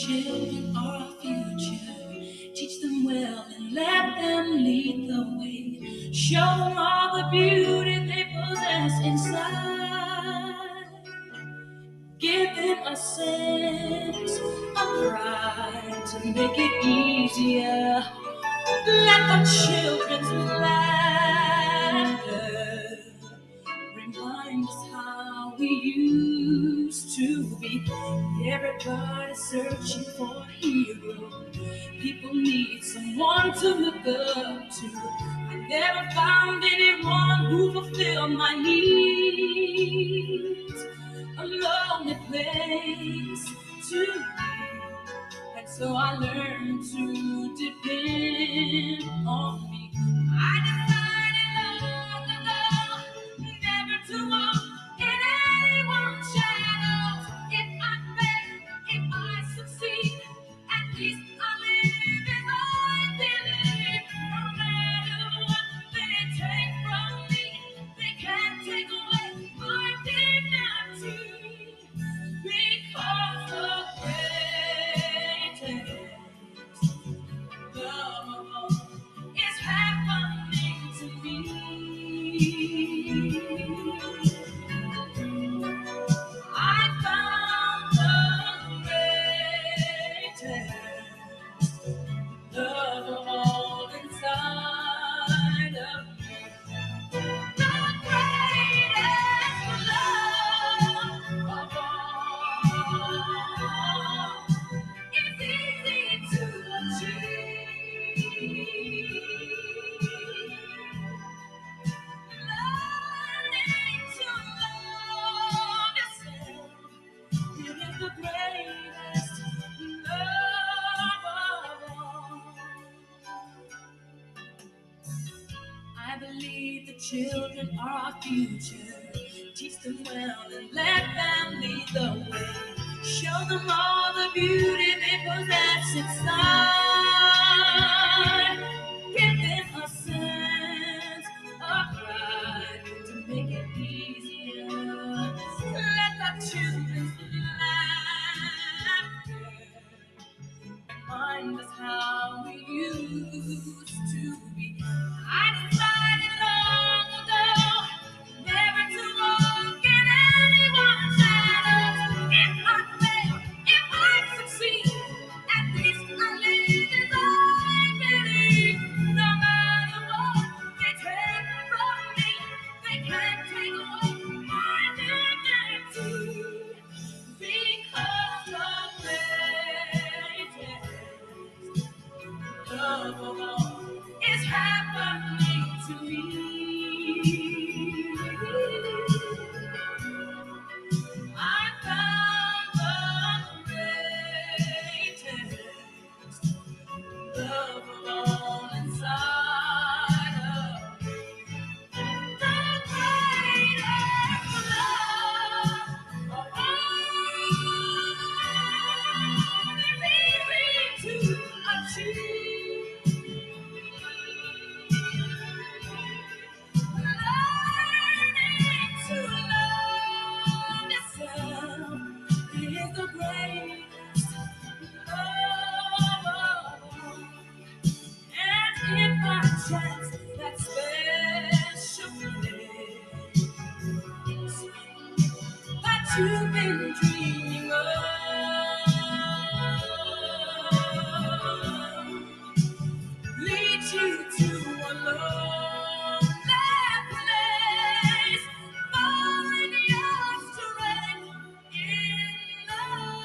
children are our future. Teach them well and let them lead the way. Show them all the beauty they possess inside. Give them a sense of pride to make it easier. Let the children's laughter remind us how we used to be. Everybody's searching for a hero. People need someone to look up to. I never found anyone who fulfilled my needs. A lonely place to be. And so I learned to depend on me. I decided long ago never to walk in anyone's shadows. If I fail, if I succeed, at least I live as I believe. No matter what they take from me, they can't take away my dignity. Because the greatest love of all is happening to me. I found the greatest love of all inside of me. The greatest love of all is easy to achieve. Learning to love yourself, it is the greatest love of all. I believe the children are our future. Teach them well and let them lead the way. Show them all the beauty they possess inside. Give them a sense of pride to make it easier. Let the children's laughter remind us how we used to be. I decided long ago never to walk in anyone's shadows. If I fail, if I succeed, at least I live as I believe. No matter what they take from me, they can't take away my dignity. Because the greatest love of all is happening to me. I found the greatest love of all inside of me. The greatest love of all is easy to achieve. Learning to love yourself is the greatest love of all. And if by chance that special place that you've been dreaming of leads you to a lonely place, find your strength in love.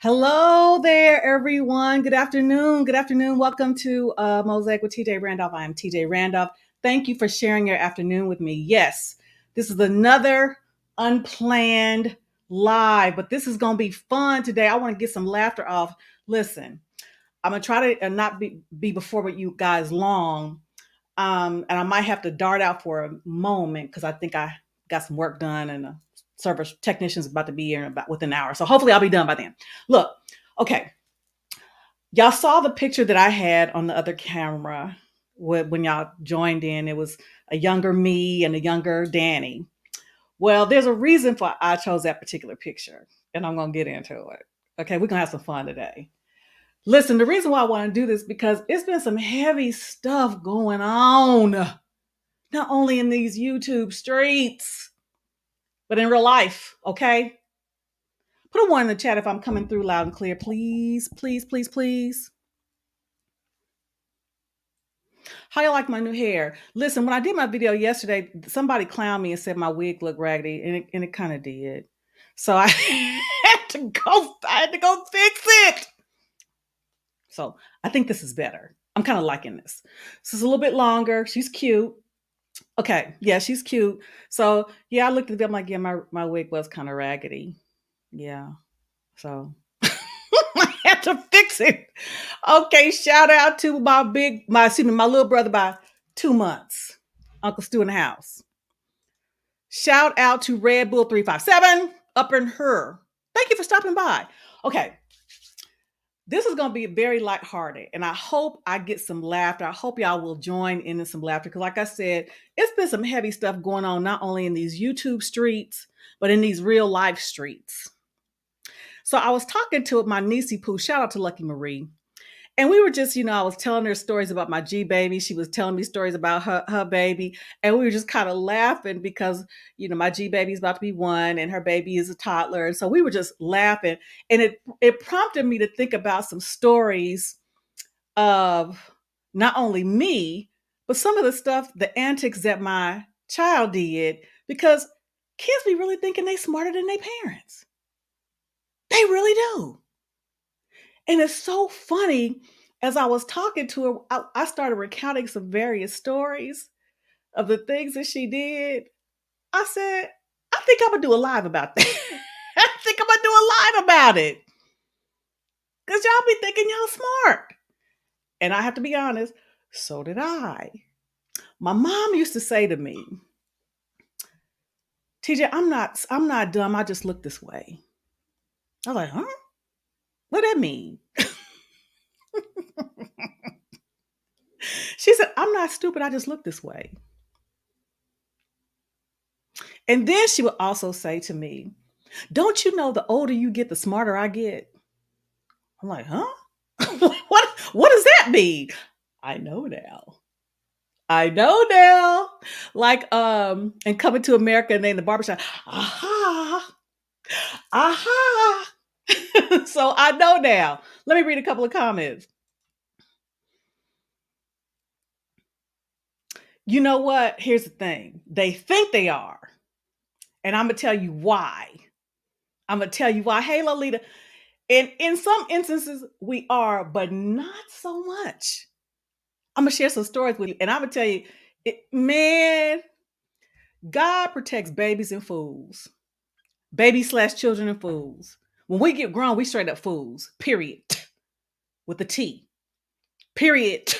Hello there, everyone. Good afternoon. Good afternoon. Welcome to Mosaic with TJ Randolph. I am TJ Randolph. Thank you for sharing your afternoon with me. Yes, this is another unplanned live, but this is going to be fun today. I want to get some laughter off. Listen, I'm going to try to not be before with you guys long. And I might have to dart out for a moment because I think I got some work done and the service technician's about to be here in about within an hour. So hopefully I'll be done by then. Look, okay. Y'all saw the picture that I had on the other camera when y'all joined in. It was a younger me and a younger Danny. Well, there's a reason for I chose that particular picture, and I'm going to get into it. Okay, we're going to have some fun today. Listen, the reason why I want to do this because it's been some heavy stuff going on, not only in these YouTube streets, but in real life, okay? Put a one in the chat if I'm coming through loud and clear, please, please, please, please. How you like my new hair? Listen, when I did my video yesterday, somebody clowned me and said my wig looked raggedy, and it kind of did. So I had to go fix it. So I think this is better. I'm kind of liking this. This is a little bit longer. She's cute. Okay, yeah, she's cute. So yeah, I looked at them like, yeah, my wig was kind of raggedy. Yeah. So I had to fix it. Okay, shout out to my little brother by 2 months. Uncle Stu in the house. Shout out to Red Bull 357 up in her. Thank you for stopping by. Okay. This is going to be very lighthearted, and I hope I get some laughter. I hope y'all will join in some laughter because, like I said, it's been some heavy stuff going on, not only in these YouTube streets, but in these real life streets. So I was talking to my niecey Pooh, shout out to Lucky Marie. And we were just, I was telling her stories about my G baby. She was telling me stories about her baby. And we were just kind of laughing because, my G baby is about to be 1 and her baby is a toddler. And so we were just laughing. And it prompted me to think about some stories of not only me, but some of the stuff, the antics that my child did, because kids be really thinking they smarter than their parents. They really do. And it's so funny. As I was talking to her, I started recounting some various stories of the things that she did. I said, I think I'm going to do a live about that. I think I'm going to do a live about it. Because y'all be thinking y'all smart. And I have to be honest, so did I. My mom used to say to me, TJ, I'm not dumb. I just look this way. I was like, huh? What that mean? She said, I'm not stupid. I just look this way. And then she would also say to me, don't you know the older you get, the smarter I get? I'm like, huh? What does that mean? I know now. Like, and Coming to America and then in the barbershop, aha. So I know now. Let me read a couple of comments. You know what? Here's the thing. They think they are. And I'm going to tell you why. Hey, Lolita. And in some instances, we are, but not so much. I'm going to share some stories with you. And I'm going to tell you, man, God protects babies and fools. Baby/children and fools. When we get grown, we straight up fools. Period. With a T. Period.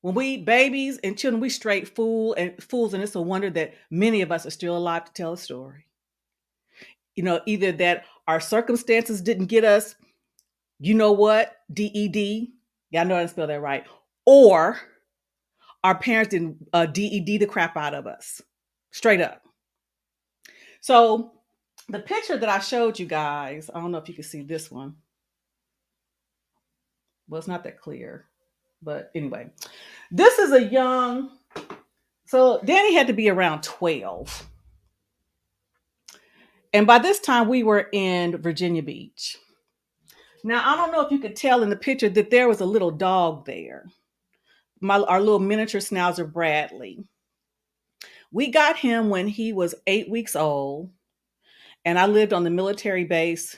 When we babies and children, we straight fools, and it's a wonder that many of us are still alive to tell a story. Either that our circumstances didn't get us, you know what, DED. Yeah, I know I didn't spell that right. Or our parents didn't DED the crap out of us. Straight up. So the picture that I showed you guys, I don't know if you can see this one. Well, it's not that clear. But anyway, this is a young, so Danny had to be around 12. And by this time we were in Virginia Beach. Now, I don't know if you could tell in the picture that there was a little dog there. Our little miniature schnauzer, Bradley. We got him when he was 8 weeks old. And I lived on the military base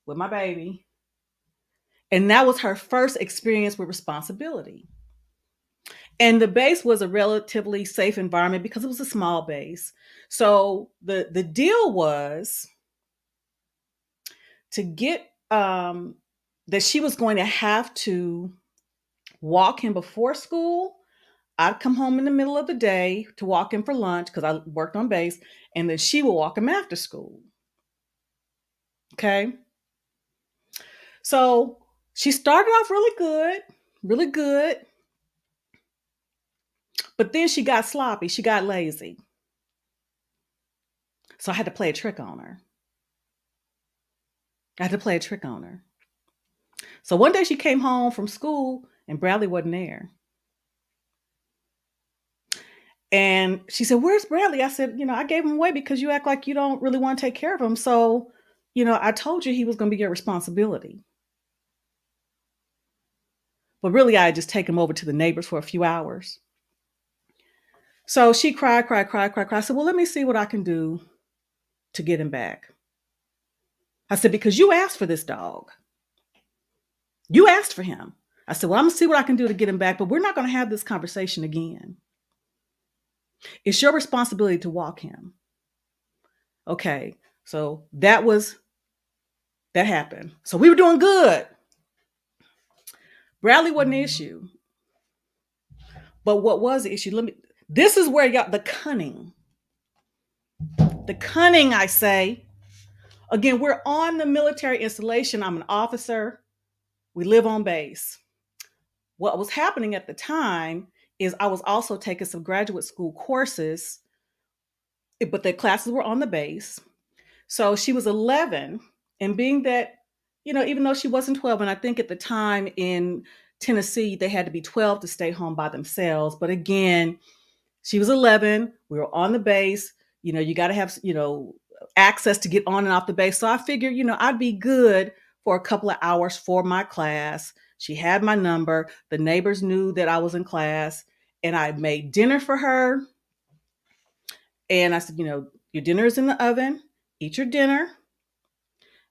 with my baby. And that was her first experience with responsibility. And the base was a relatively safe environment because it was a small base. So the deal was to get that she was going to have to walk him before school. I'd come home in the middle of the day to walk him for lunch because I worked on base, and then she would walk him after school. Okay. So she started off really good, really good. But then she got sloppy. She got lazy. So I had to play a trick on her. I had to play a trick on her. So one day she came home from school and Bradley wasn't there. And she said, "Where's Bradley?" I said, "I gave him away because you act like you don't really want to take care of him. So, I told you he was going to be your responsibility. But really, I had just taken him over to the neighbors for a few hours." So she cried, cried, cried, cried, cried. I said, "Well, let me see what I can do to get him back." I said, "Because you asked for this dog. You asked for him." I said, "Well, I'm going to see what I can do to get him back, but we're not going to have this conversation again. It's your responsibility to walk him." Okay. So that happened. So we were doing good. Bradley wasn't the issue. But what was the issue? This is where the cunning. The cunning, I say. Again, we're on the military installation. I'm an officer. We live on base. What was happening at the time is I was also taking some graduate school courses, but the classes were on the base. So she was 11, and being that, even though she wasn't 12, and I think at the time in Tennessee, they had to be 12 to stay home by themselves. But again, she was 11. We were on the base. You got to have, access to get on and off the base. So I figured, I'd be good for a couple of hours for my class. She had my number. The neighbors knew that I was in class, and I made dinner for her. And I said, your dinner is in the oven. Eat your dinner.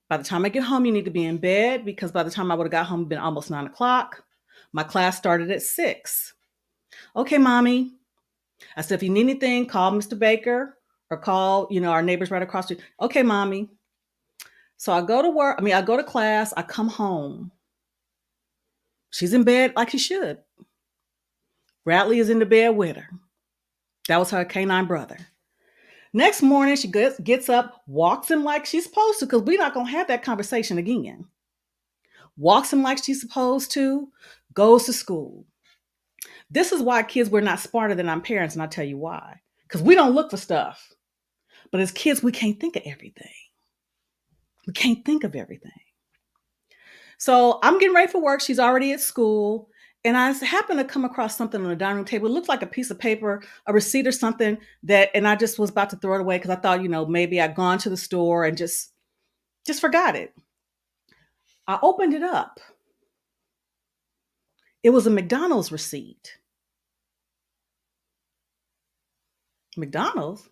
By the time I get home, you need to be in bed, because by the time I would have got home, it'd been almost 9 o'clock. My class started at 6. "Okay, mommy." I said, "If you need anything, call Mr. Baker or call, our neighbors right across the street." "Okay, mommy." So I go to work. I go to class. I come home. She's in bed like she should. Bradley is in the bed with her. That was her canine brother. Next morning, she gets up, walks him like she's supposed to, because we're not going to have that conversation again. Walks him like she's supposed to, goes to school. This is why kids, we're not smarter than our parents, and I'll tell you why. Because we don't look for stuff. But as kids, we can't think of everything. We can't think of everything. So I'm getting ready for work. She's already at school. And I happen to come across something on the dining room table. It looked like a piece of paper, a receipt or something, and I just was about to throw it away because I thought, maybe I'd gone to the store and just forgot it. I opened it up. It was a McDonald's receipt. McDonald's?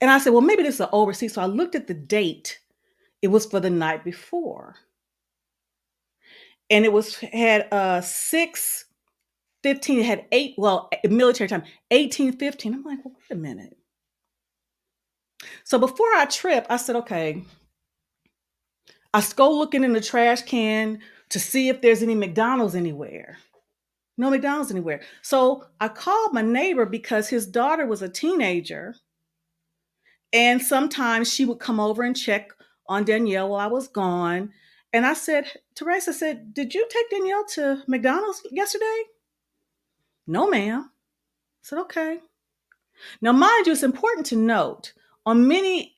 And I said, well, maybe this is an old receipt. So I looked at the date. It was for the night before. And it had 6:15. It had 8, military time, 18:15. I'm like, well, wait a minute. So before I trip, I said, okay. I go looking in the trash can to see if there's any McDonald's anywhere. No McDonald's anywhere. So I called my neighbor because his daughter was a teenager. And sometimes she would come over and check on Danielle while I was gone. And I said, Teresa said, "Did you take Danielle to McDonald's yesterday?" "No, ma'am." I said, okay. Now, mind you, it's important to note on many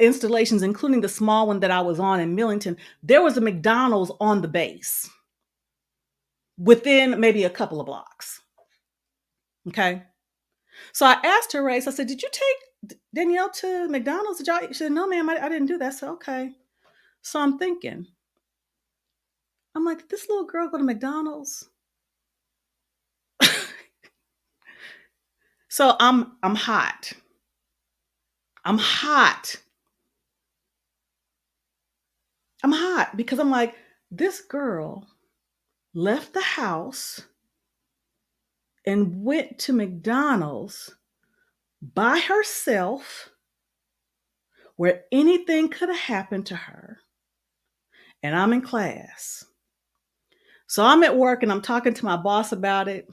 installations, including the small one that I was on in Millington, there was a McDonald's on the base within maybe a couple of blocks. Okay. So I asked her, Race, I said, "Did you take Danielle to McDonald's?" She said, "No, ma'am, I didn't do that." So, okay. So I'm thinking, I'm like, did this little girl go to McDonald's? So I'm hot. I'm hot. I'm hot because I'm like, this girl left the house and went to McDonald's by herself where anything could have happened to her. And I'm in class. So I'm at work and I'm talking to my boss about it.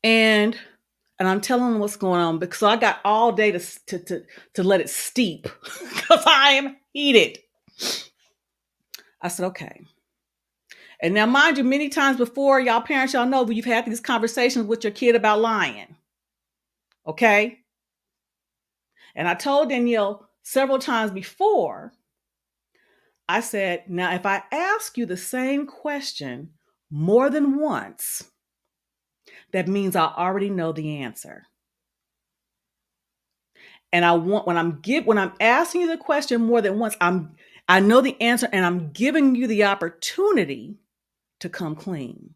And I'm telling them what's going on because I got all day to let it steep because I am heated. I said, okay. And now, mind you, many times before, y'all parents, y'all know you've had these conversations with your kid about lying. Okay? And I told Danielle several times before, I said, now, if I ask you the same question more than once, that means I already know the answer. And I want when I'm asking you the question more than once, I know the answer and I'm giving you the opportunity to come clean.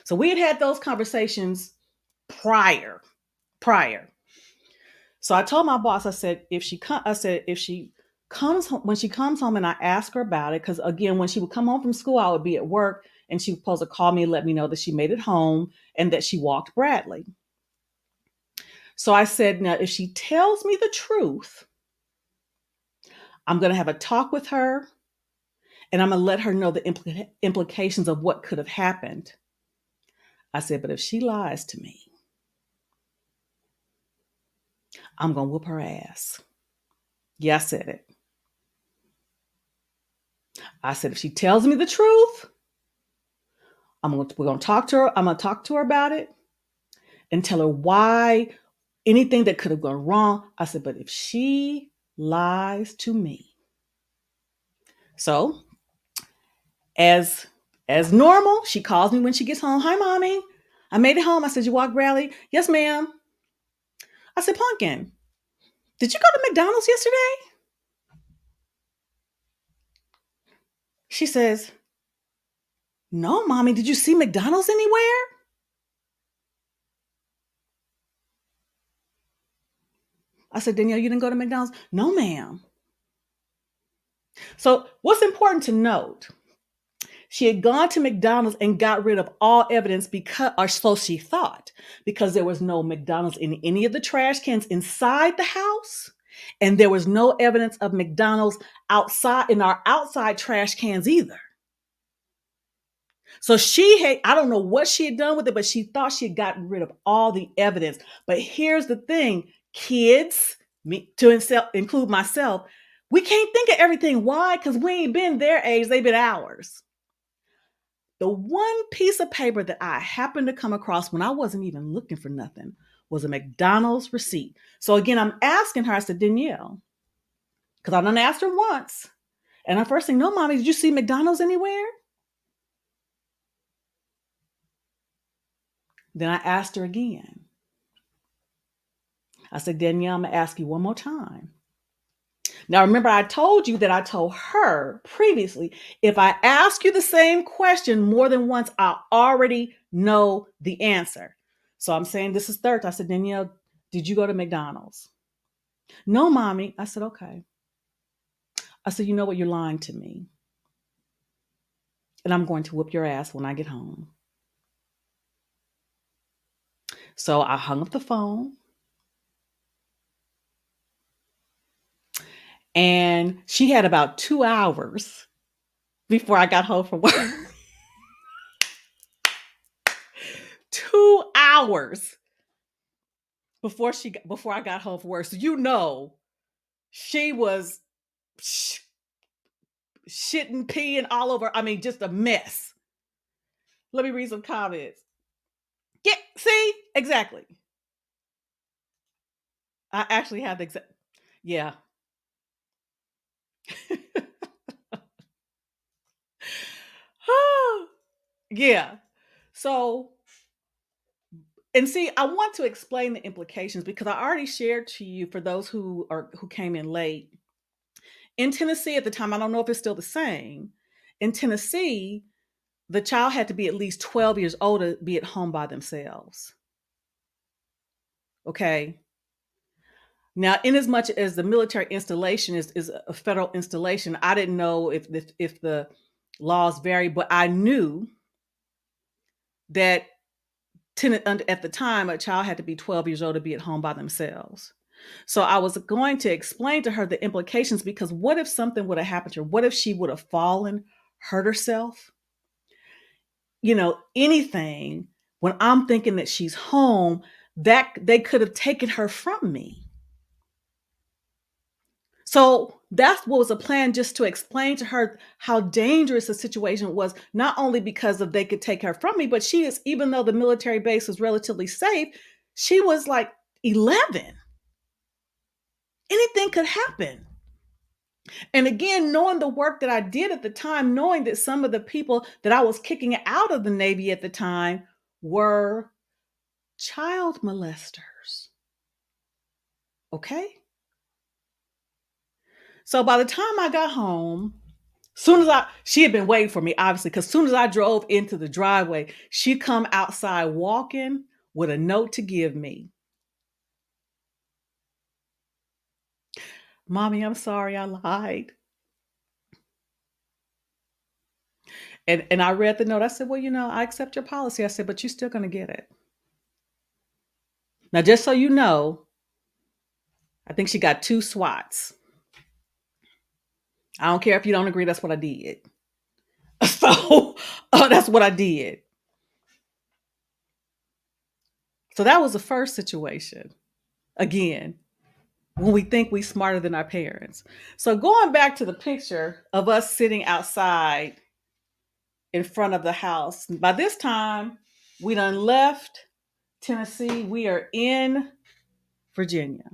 So we had those conversations prior. So I told my boss, I said, if she comes home, when she comes home and I ask her about it, because again, when she would come home from school, I would be at work and she was supposed to call me and let me know that she made it home and that she walked Bradley. So I said, now, if she tells me the truth, I'm going to have a talk with her and I'm going to let her know the implications of what could have happened. I said, but if she lies to me, I'm going to whoop her ass. Yeah, I said it. I said, if she tells me the truth, we're going to talk to her. I'm going to talk to her about it and tell her why anything that could have gone wrong. I said, but if she lies to me. So as normal, she calls me when she gets home. Hi, mommy. I made it home. I said, you walked Bradley? Yes, ma'am. I said, Pumpkin, did you go to McDonald's yesterday? She says, no, mommy. Did you see McDonald's anywhere? I said, Danielle, you didn't go to McDonald's? No, ma'am. So what's important to note, she had gone to McDonald's and got rid of all evidence because, or so she thought, because there was no McDonald's in any of the trash cans inside the house. And there was no evidence of McDonald's outside in our outside trash cans either. So I don't know what she had done with it, but she thought she had gotten rid of all the evidence. But here's the thing, kids, me to include myself, we can't think of everything. Why? Because we ain't been their age, they've been ours. The one piece of paper that I happened to come across when I wasn't even looking for nothing was a McDonald's receipt. So again, I'm asking her, I said, Danielle, because I done asked her once. And her first thing, no, mommy, did you see McDonald's anywhere? Then I asked her again. I said, Danielle, I'm going to ask you one more time. Now, remember, I told you that I told her previously, if I ask you the same question more than once, I already know the answer. So I'm saying this is third. I said, Danielle, did you go to McDonald's? No, mommy. I said, okay. I said, you know what? You're lying to me. And I'm going to whoop your ass when I get home. So I hung up the phone. And she had about 2 hours before I got home from work. 2 hours before I got home from work. So she was shitting, peeing all over. I mean, just a mess. Let me read some comments. Yeah, see? Exactly. I actually have the exact. Yeah. Yeah. So, and see, I want to explain the implications because I already shared to you for those who came in late. In Tennessee at the time, I don't know if it's still the same. In Tennessee, the child had to be at least 12 years old to be at home by themselves. Okay. Now, in as much as the military installation is a federal installation, I didn't know if the laws vary, but I knew that at the time a child had to be 12 years old to be at home by themselves. So I was going to explain to her the implications, because what if something would have happened to her? What if she would have fallen, hurt herself? Anything. When I'm thinking that she's home, that they could have taken her from me. So that's what was a plan, just to explain to her how dangerous the situation was, not only because of they could take her from me, but she is, even though the military base was relatively safe, she was like 11. Anything could happen. And again, knowing the work that I did at the time, knowing that some of the people that I was kicking out of the Navy at the time were child molesters. Okay? So by the time I got home, she had been waiting for me, obviously, because soon as I drove into the driveway, she come outside walking with a note to give me. Mommy, I'm sorry, I lied. And I read the note. I said, well, I accept your policy. I said, but you're still going to get it. Now, just so you know, I think she got 2 swats. I don't care if you don't agree. That's what I did. So that's what I did. So that was the first situation. Again, when we think we smarter than our parents. So going back to the picture of us sitting outside in front of the house. By this time, we done left Tennessee. We are in Virginia.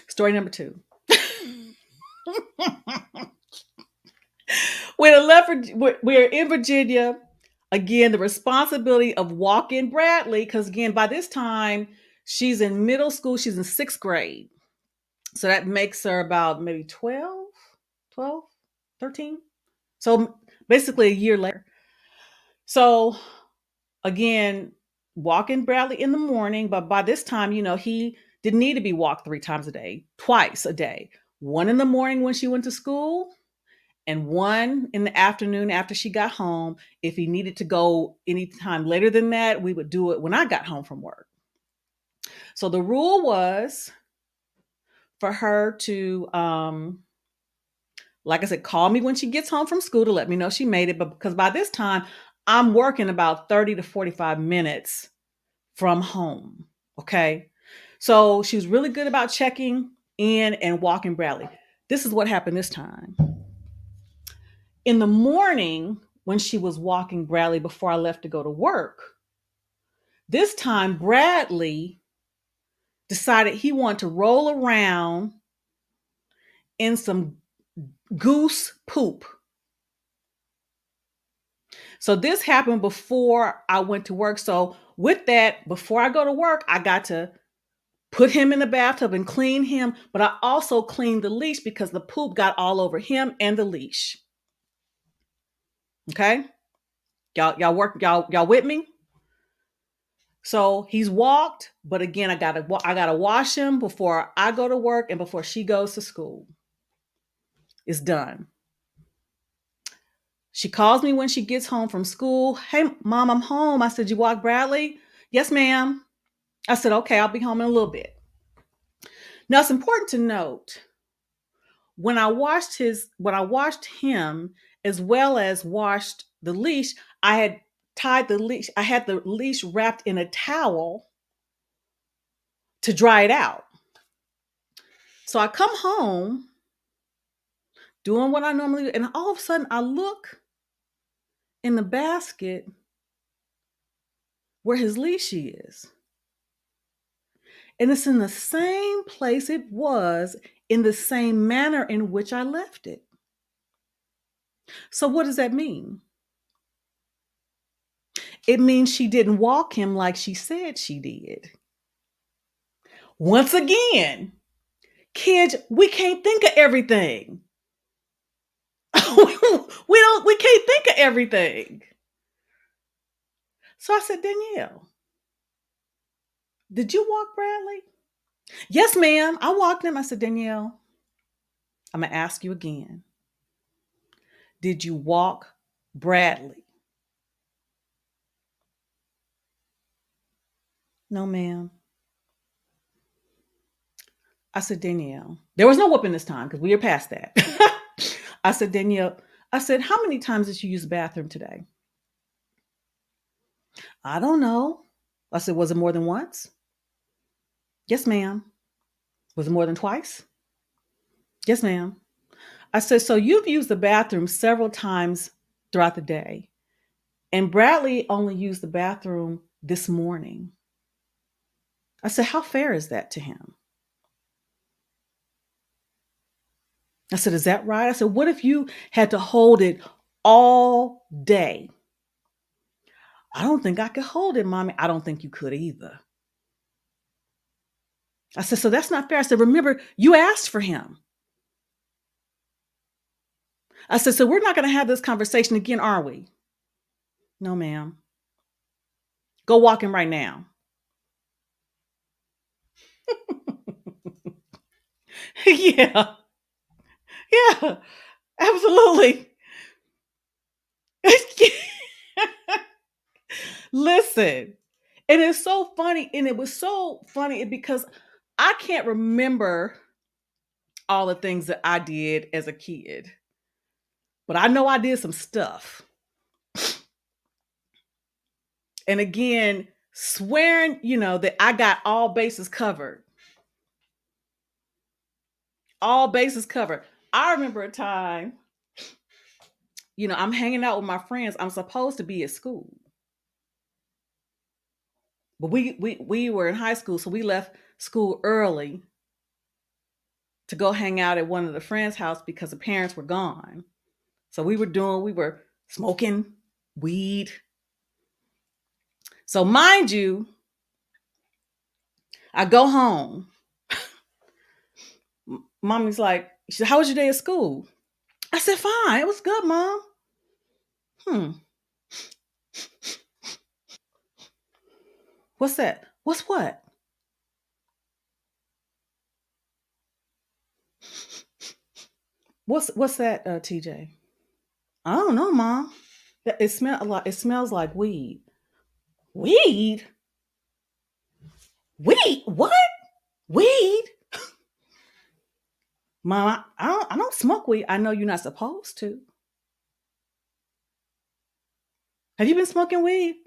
Story number 2. We're in Virginia. Again, the responsibility of walking Bradley, because again, by this time, she's in middle school. She's in 6th grade. So that makes her about maybe 12, 13. So basically a year later. So again, walking Bradley in the morning, but by this time, he didn't need to be walked 3 times a day, twice a day. One in the morning when she went to school, and one in the afternoon after she got home. If he needed to go anytime later than that, we would do it when I got home from work. So the rule was for her to, like I said, call me when she gets home from school to let me know she made it. But because by this time, I'm working about 30 to 45 minutes from home. Okay. So she was really good about checking in and walking Bradley. This is what happened this time. In the morning, when she was walking Bradley before I left to go to work, this time Bradley decided he wanted to roll around in some goose poop. So this happened before I went to work. So with that, before I go to work, I got to put him in the bathtub and clean him. But I also cleaned the leash because the poop got all over him and the leash. Okay. Y'all with me? So he's walked, but again, I gotta wash him before I go to work and before she goes to school. It's done. She calls me when she gets home from school. Hey, Mom, I'm home. I said, you walk Bradley? Yes, ma'am. I said, okay, I'll be home in a little bit. Now it's important to note, when I washed him as well as washed the leash, I had tied the leash. I had the leash wrapped in a towel to dry it out. So I come home doing what I normally do, and all of a sudden I look in the basket where his leash is. And it's in the same place it was, in the same manner in which I left it. So what does that mean? It means she didn't walk him like she said she did. Once again, kids, we can't think of everything. we can't think of everything. So I said, Danielle, Did you walk Bradley? Yes, ma'am. I walked him. I said, Danielle, I'm going to ask you again. Did you walk Bradley? No, ma'am. I said, Danielle, there was no whooping this time because we are past that. I said, Danielle, I said, how many times did you use the bathroom today? I don't know. I said, was it more than once? Yes, ma'am. Was it more than twice? Yes, ma'am. I said, so you've used the bathroom several times throughout the day, and Bradley only used the bathroom this morning. I said, how fair is that to him? I said, is that right? I said, what if you had to hold it all day? I don't think I could hold it, mommy. I don't think you could either. I said, so that's not fair. I said, remember, you asked for him. I said, so we're not going to have this conversation again, are we? No, ma'am. Go walk him right now. Yeah. Yeah. Absolutely. Listen, and it's so funny. And it was so funny because I can't remember all the things that I did as a kid, but I know I did some stuff. And again, swearing, that I got all bases covered. All bases covered. I remember a time, I'm hanging out with my friends. I'm supposed to be at school. But we were in high school, so we left school early to go hang out at one of the friends' house because the parents were gone. So we were smoking weed. So mind you, I go home. Mommy's like, she said, how was your day at school? I said, fine. It was good, Mom. What's that? What's what? What's that, TJ? I don't know, Mom. It smells like weed. Weed? Weed? What? Weed? Mom, I don't smoke weed. I know you're not supposed to. Have you been smoking weed?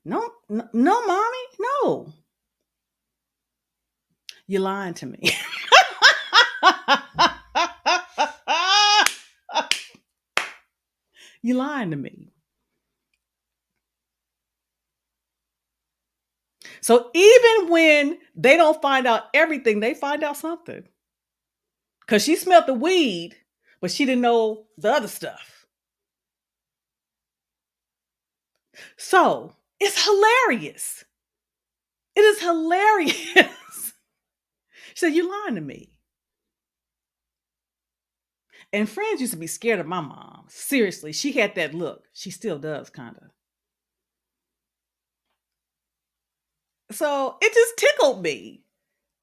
No, no, mommy, no. You're lying to me. You're lying to me. So even when they don't find out everything, they find out something. Because she smelled the weed, but she didn't know the other stuff. So it's hilarious. It is hilarious. She said, you're lying to me. And friends used to be scared of my mom. Seriously, she had that look. She still does, kind of. So it just tickled me.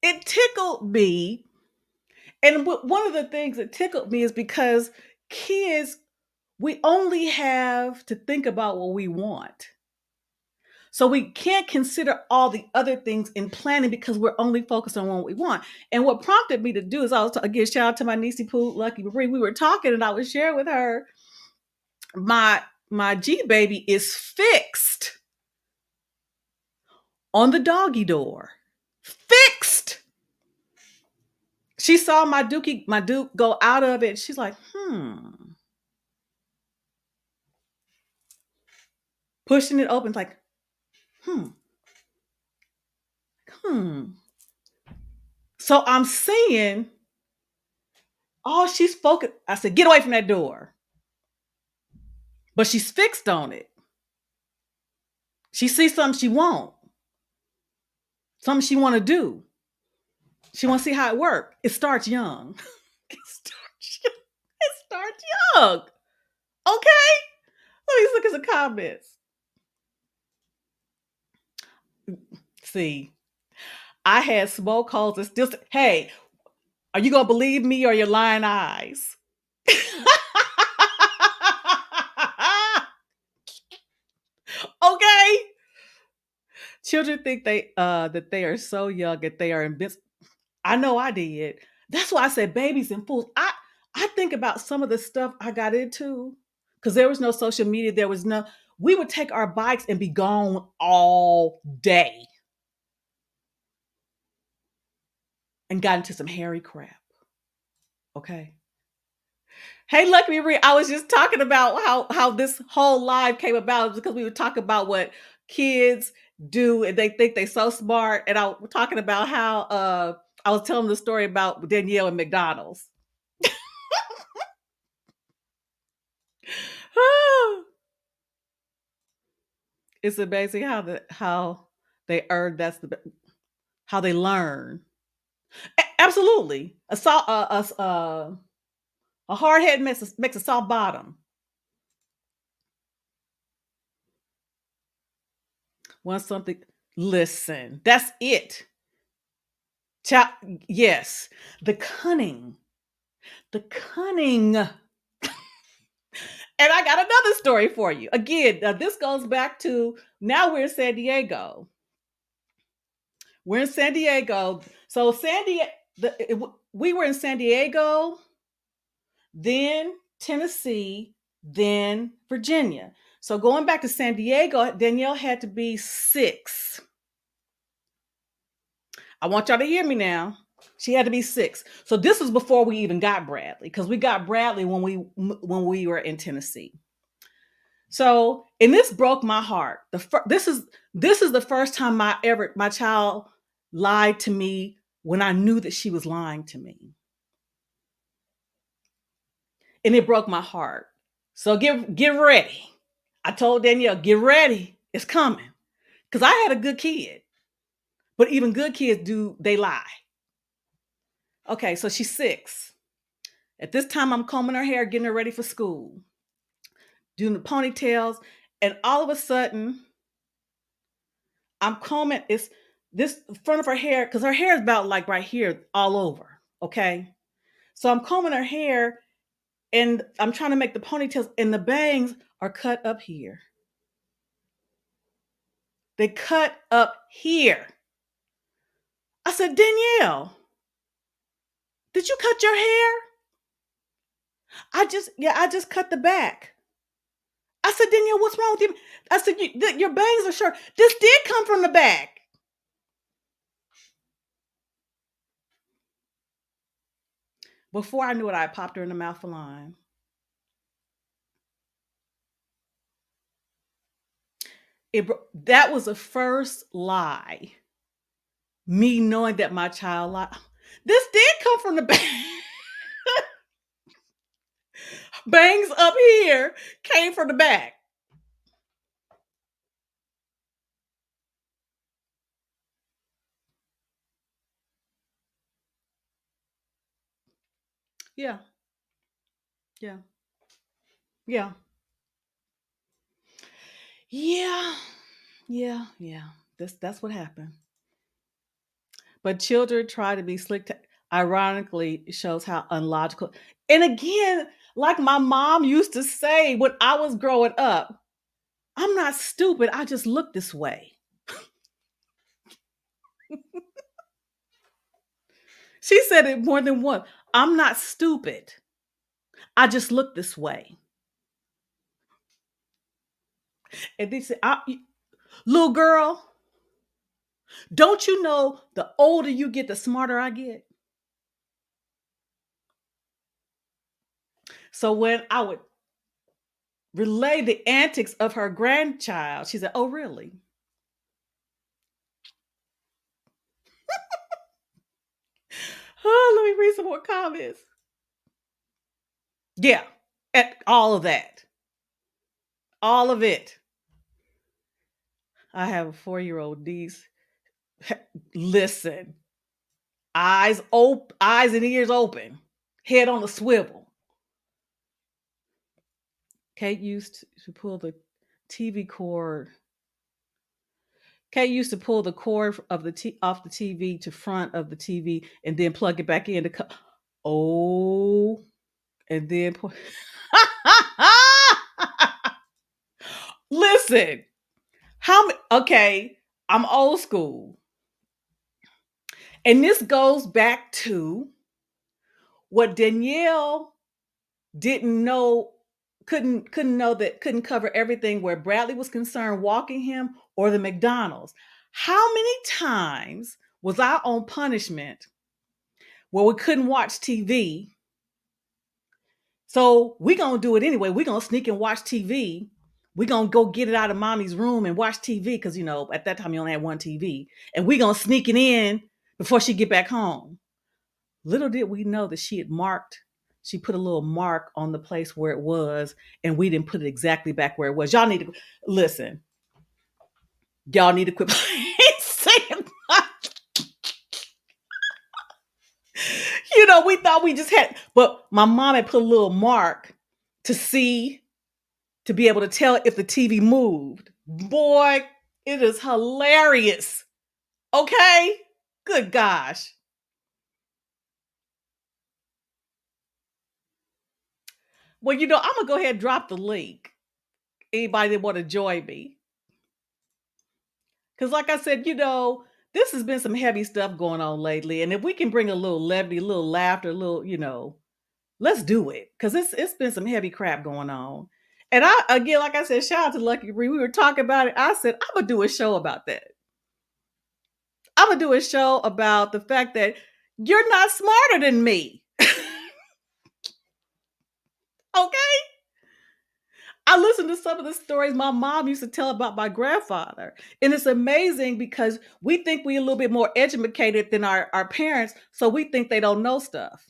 It tickled me. And one of the things that tickled me is because kids, we only have to think about what we want. So we can't consider all the other things in planning because we're only focused on what we want. And what prompted me to do is again, shout out to my niecey Pooh, Lucky Marie. We were talking and I was sharing with her, my G baby is fixed on the doggy door. Fixed. She saw my Duke go out of it. She's like, pushing it open, like, hmm. So I'm seeing, she's focused. I said, get away from that door. But she's fixed on it. She sees something she won't. Something she want to do. She want to see how it works. It starts young. It starts young. Okay? Let me look at the comments. See, I had smoke holes and still. Hey, are you gonna believe me or your lying eyes? Okay. Children think they that they are so young that they are invincible. I know I did. That's why I said babies and fools. I think about some of the stuff I got into because there was no social media. There was no. We would take our bikes and be gone all day and got into some hairy crap. Okay. Hey, Lucky Marie, I was just talking about how this whole live came about because we were talking about what kids do and they think they're so smart. And I was talking about how I was telling the story about Danielle and McDonald's. It's amazing how they earn. How they learn. Absolutely, a hard head makes a soft bottom. Want something? Listen, that's it. Child, yes, the cunning, the cunning. And I got another story for you. Again, this goes back to now we're in San Diego. We're in San Diego. So we were in San Diego, then Tennessee, then Virginia. So going back to San Diego, Danielle had to be 6. I want y'all to hear me now. She had to be 6. So this was before we even got Bradley, because we got Bradley when we were in Tennessee. So, and this broke my heart. This is the first time my child lied to me when I knew that she was lying to me. And it broke my heart. So get ready. I told Danielle, get ready. It's coming. Because I had a good kid. But even good kids they lie. Okay, so she's 6. At this time, I'm combing her hair, getting her ready for school, doing the ponytails, and all of a sudden, I'm combing this front of her hair, because her hair is about like right here, all over. Okay. So I'm combing her hair and I'm trying to make the ponytails, and the bangs are cut up here. They cut up here. I said, Danielle, did you cut your hair? I just cut the back. I said, Danielle, what's wrong with you? I said, your bangs are short. This did come from the back. Before I knew it, I popped her in the mouth a line. That was the first lie. Me knowing that my child lied. This did come from the back. Bangs up here came from the back. Yeah. Yeah. Yeah. Yeah. Yeah. Yeah. That's what happened. But children try to be slick. Ironically, shows how unlogical. And again, like my mom used to say when I was growing up, I'm not stupid. I just look this way. She said it more than once. I'm not stupid. I just look this way. And they said, little girl, don't you know the older you get, the smarter I get? So when I would relay the antics of her grandchild, she said, oh, really? Oh, let me read some more comments. Yeah, all of that. All of it. I have a 4-year-old niece. Listen, eyes and ears open, head on a swivel. Kate used to pull the TV cord. Kay used to pull the cord of off the TV to front of the TV and then plug it back in to oh, and then listen. Okay, I'm old school. And this goes back to what Danielle didn't know, couldn't know, that couldn't cover everything where Bradley was concerned, walking him or the McDonald's. How many times was I on punishment where we couldn't watch TV? So we gonna do it anyway. We gonna sneak and watch TV. We gonna go get it out of mommy's room and watch TV because at that time you only had one TV, and we gonna sneak it in before she get back home. Little did we know that she put a little mark on the place where it was, and we didn't put it exactly back where it was. Y'all need to listen. Y'all need to quit saying, we thought we just had, but my mom had put a little mark to be able to tell if the TV moved. Boy, it is hilarious. Okay? Good gosh. Well, I'm going to go ahead and drop the link. Anybody that want to join me. Because like I said, this has been some heavy stuff going on lately. And if we can bring a little levity, a little laughter, a little, let's do it. Because it's been some heavy crap going on. And again, like I said, shout out to Lucky Bree. We were talking about it. I said, I'm going to do a show about that. I'm going to do a show about the fact that you're not smarter than me. Okay? I listened to some of the stories my mom used to tell about my grandfather. And it's amazing because we think we're a little bit more educated than our parents, so we think they don't know stuff.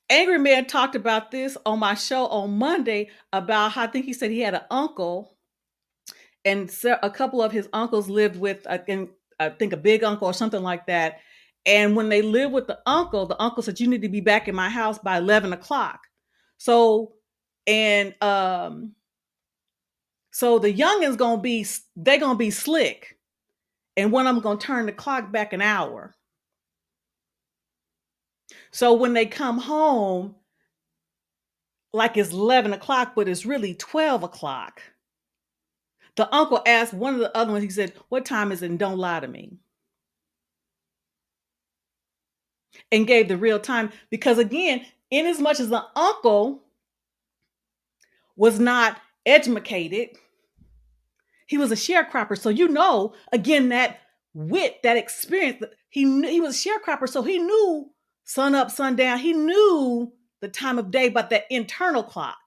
Angry Man talked about this on my show on Monday about how I think he said he had an uncle, and a couple of his uncles lived with, I think a big uncle or something like that. And when they lived with the uncle said, you need to be back in my house by 11 o'clock. So, and so the youngins they're gonna be slick. And one of them gonna turn the clock back an hour. So when they come home, like it's 11 o'clock, but it's really 12 o'clock. The uncle asked one of the other ones, he said, what time is it? And don't lie to me. And gave the real time. Because again, in as much as the uncle was not educated, he was a sharecropper. So again, that wit, that experience, he was a sharecropper. So he knew sun up, sun down. He knew the time of day, but that internal clock.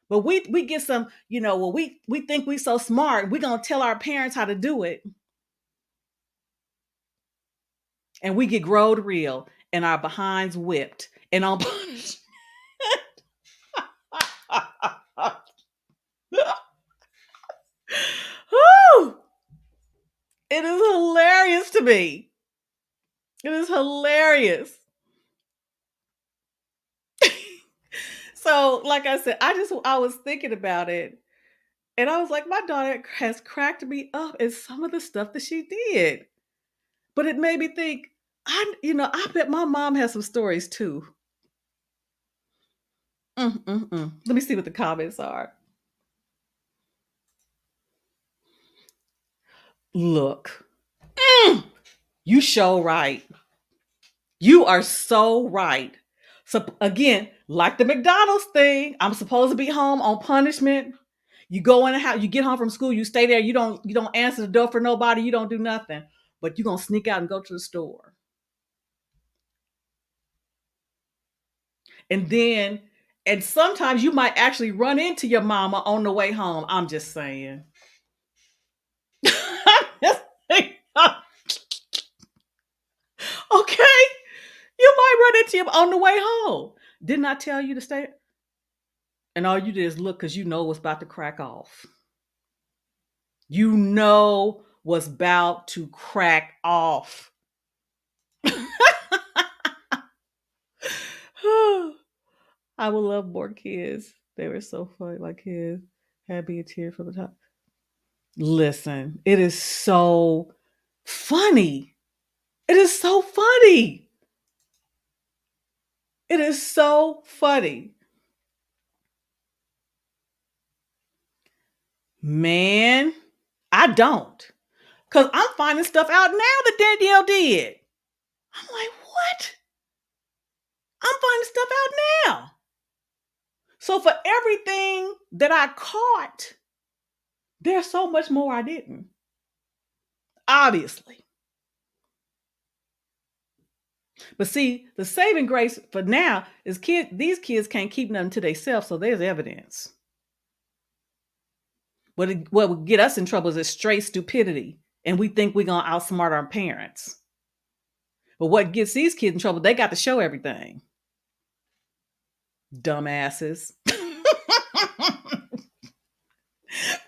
But we get some, we think we so smart. We're going to tell our parents how to do it. And we get growed real and our behinds whipped and on punishment. It is hilarious to me. It is hilarious. So, like I said, I was thinking about it, and I was like, my daughter has cracked me up in some of the stuff that she did. But it made me think, I bet my mom has some stories too. Let me see what the comments are. Look, you show right. You are so right. So again, like the McDonald's thing, I'm supposed to be home on punishment. You go in the house, you get home from school, you stay there, you don't answer the door for nobody, you don't do nothing, but you're gonna sneak out and go to the store. And sometimes you might actually run into your mama on the way home. I'm just saying. Okay. You might run into him on the way home. Didn't I tell you to stay? And all you did is look because what's about to crack off. What's about to crack off. I would love more kids. They were so funny, my kids. Had be a tear from the top. Listen, it is so funny. It is so funny. It is so funny. Man, I don't. Because I'm finding stuff out now that Danielle did. I'm like, what? I'm finding stuff out now. So for everything that I caught, there's so much more I didn't. Obviously. But see, the saving grace for now is these kids can't keep nothing to themselves, so there's evidence. What would get us in trouble is straight stupidity, and we think we're gonna outsmart our parents. But what gets these kids in trouble, they got to show everything. Dumbasses. Because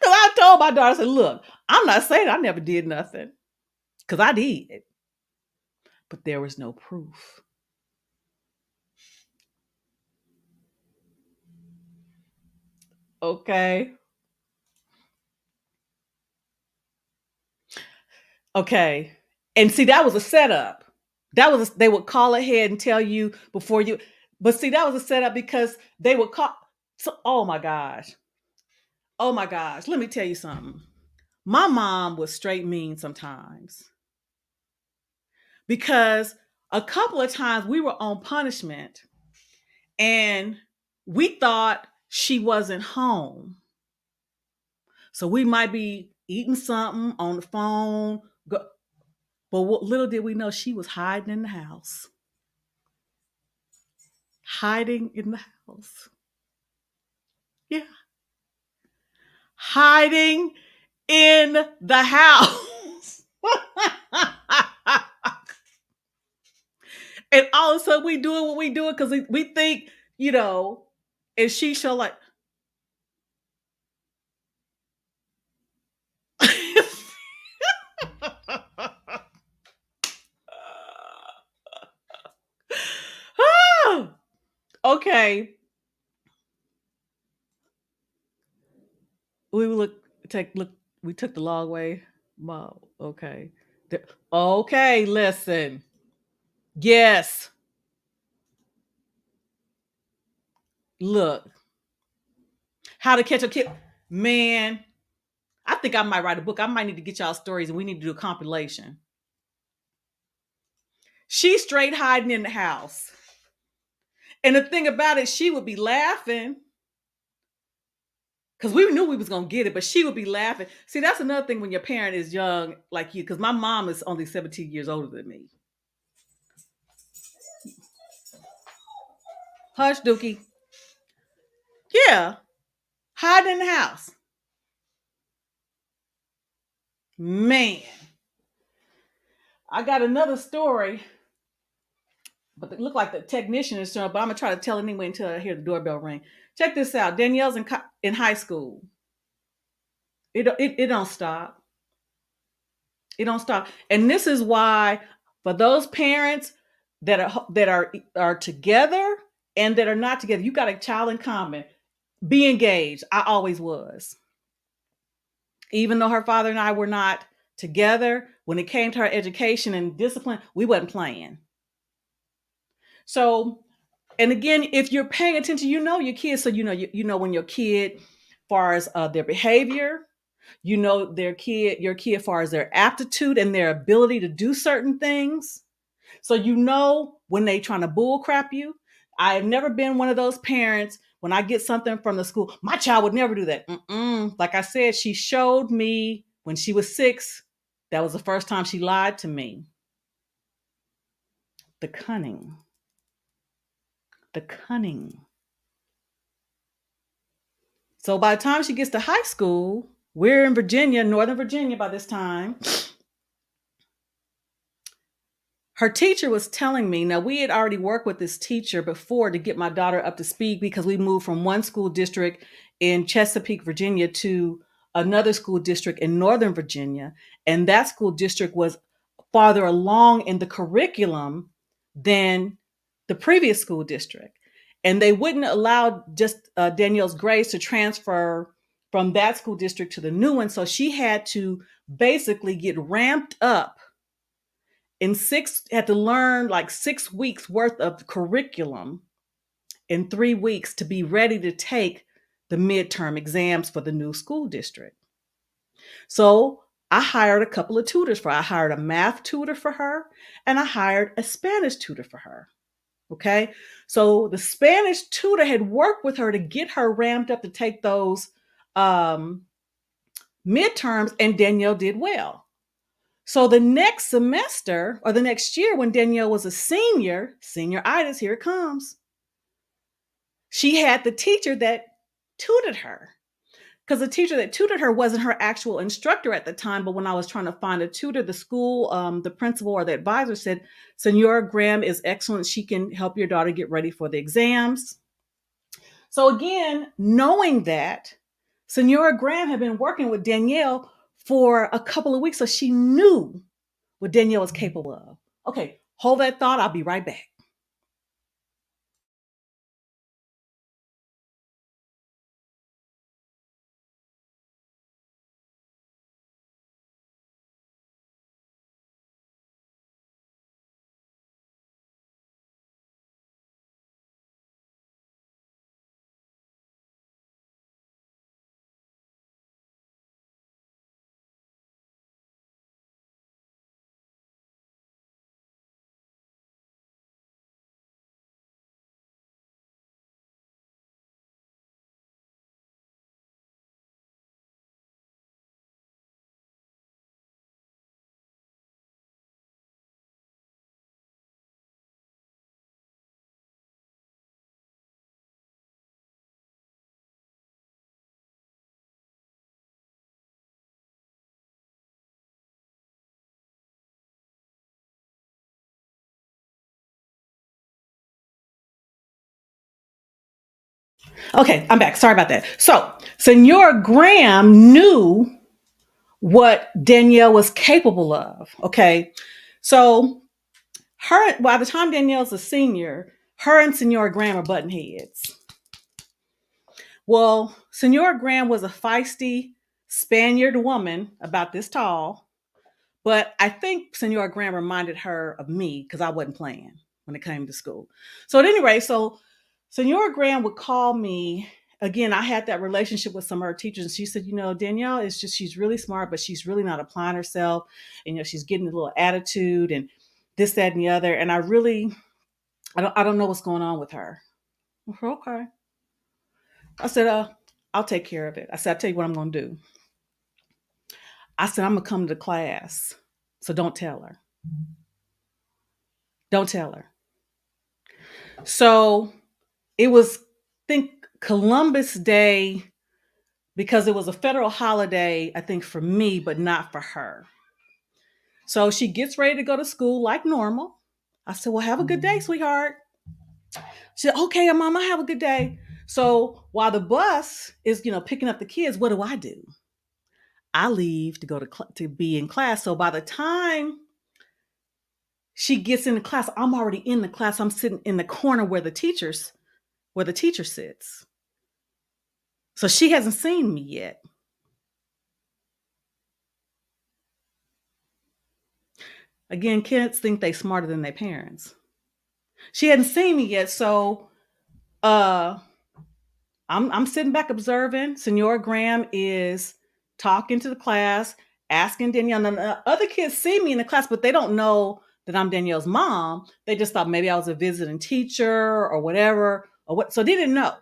I told my daughter, I said, look, I'm not saying I never did nothing, because I did. But there was no proof. Okay. Okay. And see, that was a setup. They would call ahead and tell you before you, but see, that was a setup because they would call. So, oh my gosh. Oh my gosh. Let me tell you something. My mom was straight mean sometimes because a couple of times we were on punishment and we thought she wasn't home. So we might be eating something on the phone, but little did we know she was hiding in the house. Hiding in the house. Yeah. Hiding in the house. And all of a sudden we doing what we doing because we think, and she show like, okay. We took the long way. Wow. Okay. Okay, listen. Yes. Look. How to Catch a Kid. Man, I think I might write a book. I might need to get y'all stories and we need to do a compilation. She's straight hiding in the house. And the thing about it, she would be laughing because we knew we was going to get it, but she would be laughing. See, that's another thing when your parent is young like you, because my mom is only 17 years older than me. Hush, Dookie. Yeah. Hiding in the house. Man. I got another story, but it looked like the technician is showing, but I'm going to try to tell anyway until I hear the doorbell ring. Check this out. Danielle's in high school. It don't stop. It don't stop. And this is why for those parents that are together and that are not together, you got a child in common. Be engaged. I always was. Even though her father and I were not together, when it came to her education and discipline, we wasn't playing. So, and again, if you're paying attention, you know your kids. So you know when your kid, as far as their behavior, you know your kid as far as their aptitude and their ability to do certain things. So you know when they trying to bull crap you. I have never been one of those parents when I get something from the school, my child would never do that. Like I said, she showed me when she was 6. That was the first time she lied to me. The cunning. The cunning. So by the time she gets to high school, we're in Virginia, Northern Virginia by this time. Her teacher was telling me, now we had already worked with this teacher before to get my daughter up to speed because we moved from one school district in Chesapeake, Virginia to another school district in Northern Virginia. And that school district was farther along in the curriculum than the previous school district. And they wouldn't allow just Danielle's grades to transfer from that school district to the new one. So she had to basically get ramped up had to learn like 6 weeks worth of curriculum in 3 weeks to be ready to take the midterm exams for the new school district. So I hired a couple of tutors for her. I hired a math tutor for her and I hired a Spanish tutor for her. Okay. So the Spanish tutor had worked with her to get her ramped up to take those midterms, and Danielle did well. So the next semester or the next year, when Danielle was a senioritis, here it comes. She had the teacher that tutored her, because the teacher that tutored her wasn't her actual instructor at the time. But when I was trying to find a tutor, the school, the principal or the advisor said, Senora Graham is excellent. She can help your daughter get ready for the exams. So again, knowing that, Senora Graham had been working with Danielle for a couple of weeks, so she knew what Danielle was capable of. Okay, hold that thought. I'll be right back. Okay, I'm back. Sorry about that. So, Senora Graham knew what Danielle was capable of. Okay, so by the time Danielle's a senior, her and Senora Graham are button heads. Well, Senora Graham was a feisty Spaniard woman about this tall, but I think Senora Graham reminded her of me because I wasn't playing when it came to school. So at any rate, so Senora Graham would call me. Again, I had that relationship with some of her teachers, and she said, Danielle is she's really smart, but she's really not applying herself. And, she's getting a little attitude and this, that, and the other. And I don't know what's going on with her. Okay. I said, I'll take care of it. I said, I'll tell you what I'm going to do. I said, I'm going to come to class. So don't tell her. Don't tell her. So it was, I think, Columbus Day, because it was a federal holiday, I think, for me, but not for her. So she gets ready to go to school like normal. I said, well, have a good day, sweetheart. She said, okay, Mama, have a good day. So while the bus is, picking up the kids, what do? I leave to go to be in class. So by the time she gets into class, I'm already in the class. I'm sitting in the corner where the teacher sits. So she hasn't seen me yet. Again, kids think they're smarter than their parents. She hadn't seen me yet, so I'm sitting back observing. Senora Graham is talking to the class, asking Danielle. And the other kids see me in the class, but they don't know that I'm Danielle's mom. They just thought maybe I was a visiting teacher or whatever, or what. So they didn't know.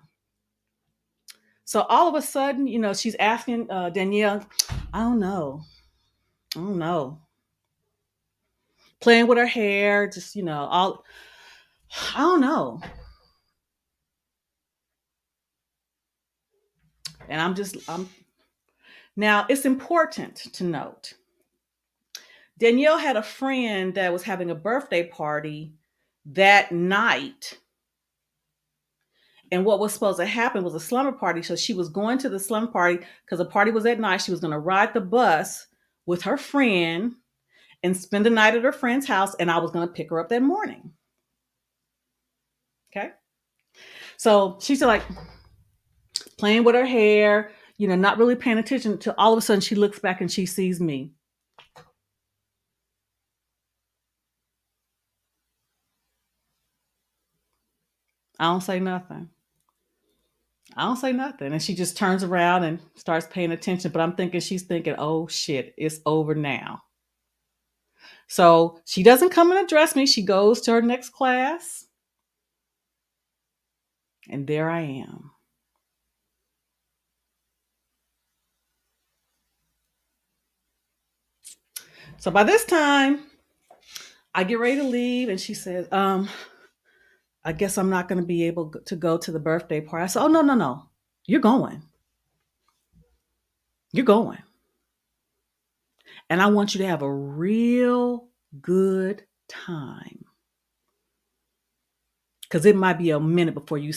So all of a sudden, she's asking Danielle, I don't know. Playing with her hair, just, I don't know. And now it's important to note, Danielle had a friend that was having a birthday party that night. And what was supposed to happen was a slumber party. So she was going to the slumber party because the party was at night. She was going to ride the bus with her friend and spend the night at her friend's house. And I was going to pick her up that morning. Okay. So she's like playing with her hair, not really paying attention to all of a sudden she looks back and she sees me. I don't say nothing. I don't say nothing. And she just turns around and starts paying attention. But I'm thinking, she's thinking, oh shit, it's over now. So she doesn't come and address me. She goes to her next class. And there I am. So by this time, I get ready to leave. And she says, I guess I'm not going to be able to go to the birthday party. I said, oh, no, no, no. You're going. You're going. And I want you to have a real good time. Because it might be a minute before you're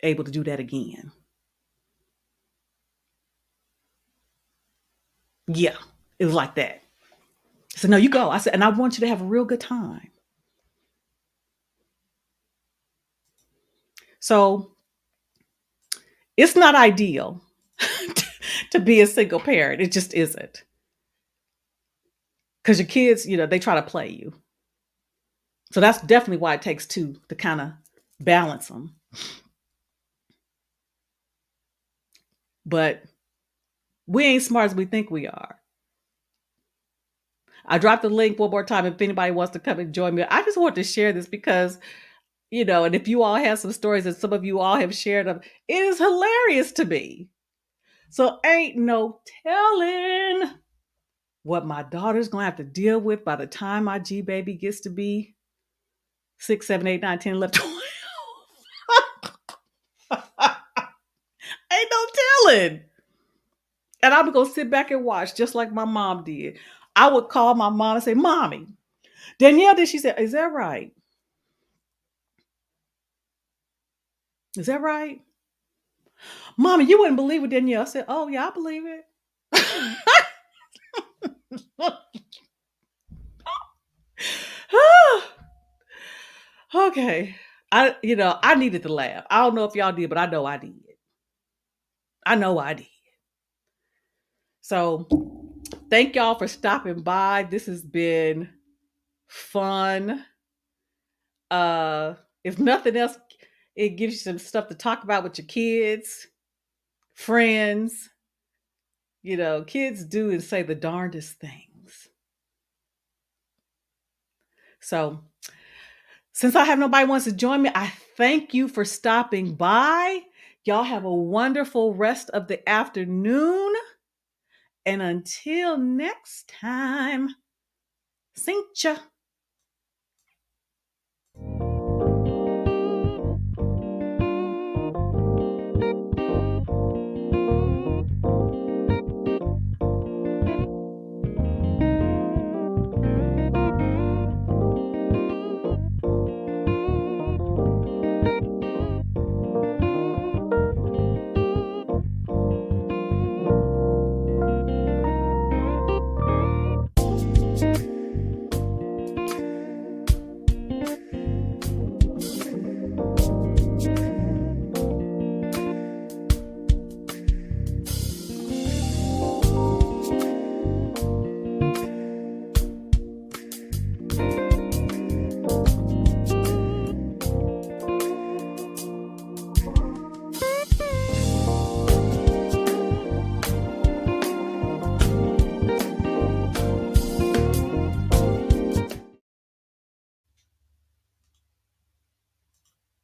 able to do that again. Yeah, it was like that. I said, no, you go. I said, and I want you to have a real good time. So it's not ideal to be a single parent. It just isn't. Because your kids, they try to play you. So that's definitely why it takes two to kind of balance them. But we ain't smart as we think we are. I dropped the link one more time if anybody wants to come and join me. I just want to share this because, and if you all have some stories and some of you all have shared them, it is hilarious to me. So ain't no telling what my daughter's going to have to deal with by the time my G baby gets to be 6, 7, 8, 9, 10, 11, 12. Ain't no telling. And I'm going to sit back and watch just like my mom did. I would call my mom and say, Mommy, Danielle did. She said, is that right? Is that right? Mommy, you wouldn't believe it, Danielle. I said, oh, yeah, I believe it. Okay. I needed to laugh. I don't know if y'all did, but I know I did. I know I did. So thank y'all for stopping by. This has been fun. If nothing else, it gives you some stuff to talk about with your kids, friends. Kids do and say the darndest things. So since I have nobody wants to join me, I thank you for stopping by. Y'all have a wonderful rest of the afternoon. And until next time, cincha.